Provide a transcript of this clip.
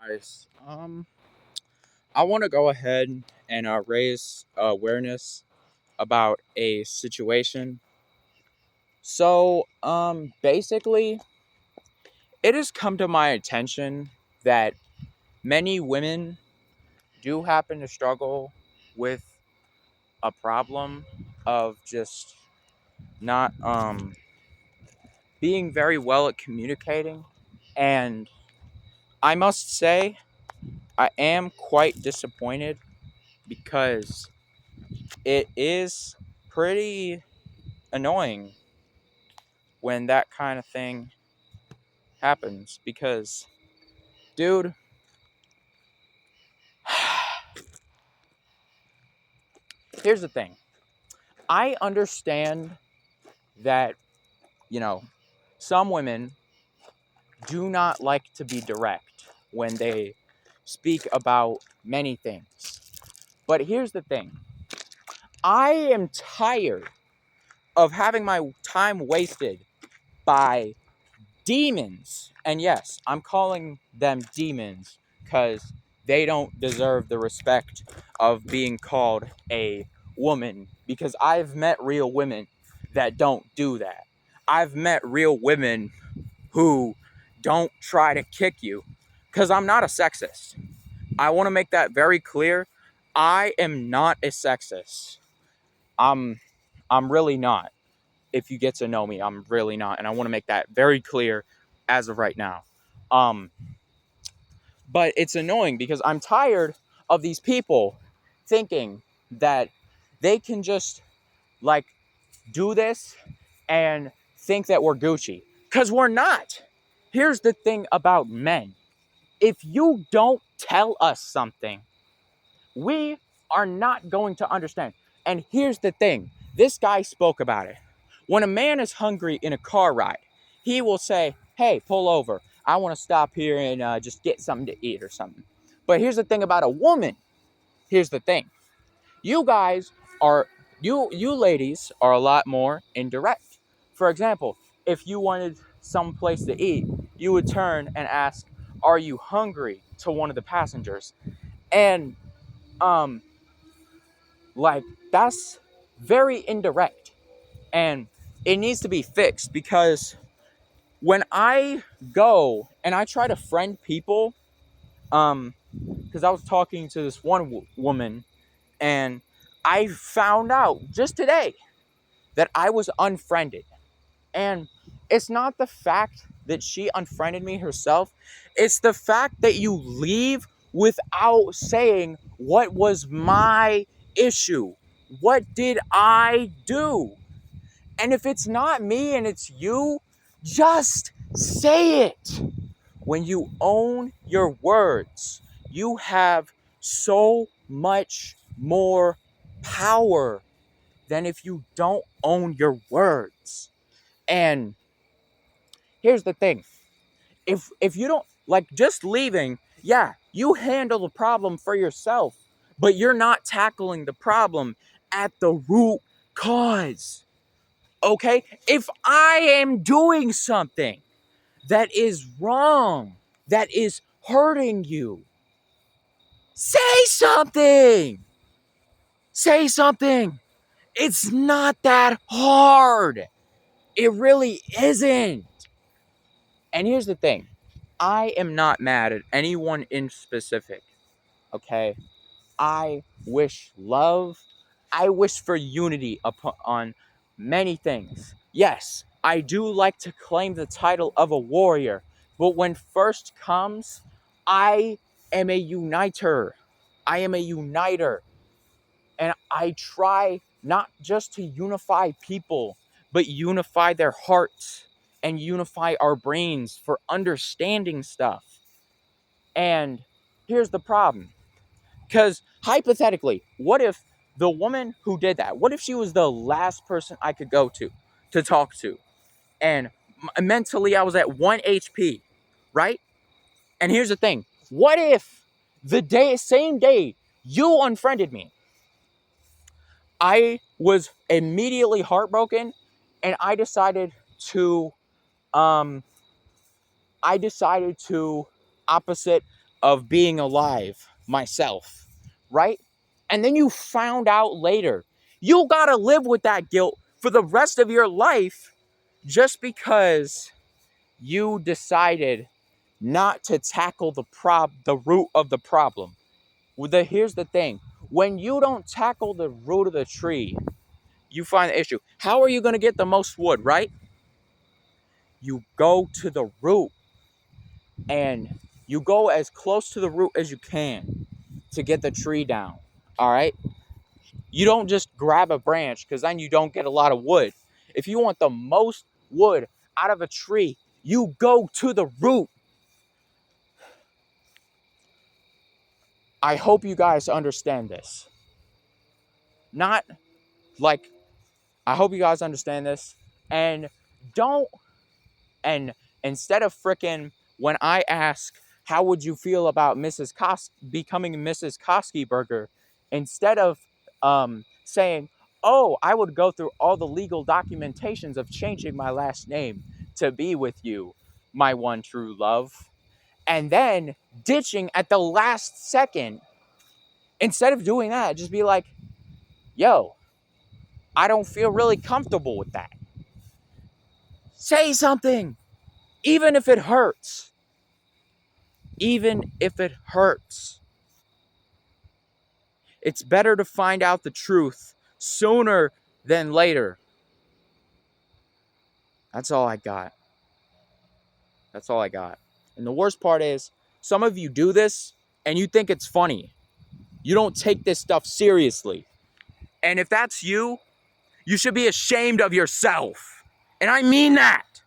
Guys, I want to go ahead and raise awareness about a situation. Basically, it has come to my attention that many women do happen to struggle with a problem of just not being very well at communicating, and I must say I am quite disappointed because it is pretty annoying when that kind of thing happens because, dude, here's the thing. I understand that, you know, some women do not like to be direct when they speak about many things. But here's the thing. I am tired of having my time wasted by demons. And yes, I'm calling them demons because they don't deserve the respect of being called a woman, because I've met real women that don't do that. I've met real women who don't try to kick you, because I'm not a sexist. I want to make that very clear. I am not a sexist. I'm I'm really not. If you get to know me, I'm really not, and I want to make that very clear as of right now. Um, but it's annoying because I'm tired of these people thinking that they can just like do this and think that we're Gucci, because we're not. Here's the thing about men. If you don't tell us something, we are not going to understand. And here's the thing. This guy spoke about it. When a man is hungry in a car ride, he will say, hey, pull over. I want to stop here and just get something to eat or something. But here's the thing about a woman. Here's the thing. You guys are, you ladies are a lot more indirect. For example, if you wanted some place to eat, you would turn and ask, are you hungry, to one of the passengers. And um, like, that's very indirect. And it needs to be fixed because when I go and I try to friend people, because I was talking to this one woman and I found out just today that I was unfriended. And it's not the fact that she unfriended me herself, it's the fact that you leave without saying what was my issue. What did I do? And if it's not me and it's you, just say it. When you own your words, you have so much more power than if you don't own your words. And here's the thing. If you don't like just leaving, yeah, you handle the problem for yourself, but you're not tackling the problem at the root cause. Okay? If I am doing something that is wrong, that is hurting you, say something. Say something. It's not that hard. It really isn't. And here's the thing. I am not mad at anyone in specific. Okay? I wish love. I wish for unity on many things. Yes, I do like to claim the title of a warrior, but when first comes, I am a uniter. I am a uniter. And I try not just to unify people, but unify their hearts and unify our brains for understanding stuff. And here's the problem. Because hypothetically, what if the woman who did that, what if she was the last person I could go to talk to? And mentally, I was at 1 HP, right? And here's the thing. What if same day you unfriended me? I was immediately heartbroken and to, um, I decided to opposite of being alive myself, right? And then you found out later. You gotta live with that guilt for the rest of your life just because you decided not to tackle the root of the problem. Here's the thing. When you don't tackle the root of the tree, you find the issue. How are you going to get the most wood, right? You go to the root and you go as close to the root as you can to get the tree down, all right? You don't just grab a branch because then you don't get a lot of wood. If you want the most wood out of a tree, you go to the root. I hope you guys understand this. Not like, I hope you guys understand this. And don't, and instead of frickin', when I ask, how would you feel about becoming Mrs. Koskiberger, instead of saying, oh, I would go through all the legal documentations of changing my last name to be with you, my one true love, and then ditching at the last second, instead of doing that, just be like, yo, I don't feel really comfortable with that. Say something, even if it hurts. Even if it hurts. It's better to find out the truth sooner than later. That's all I got. That's all I got. And the worst part is, some of you do this and you think it's funny. You don't take this stuff seriously. And if that's you, you should be ashamed of yourself. And I mean that.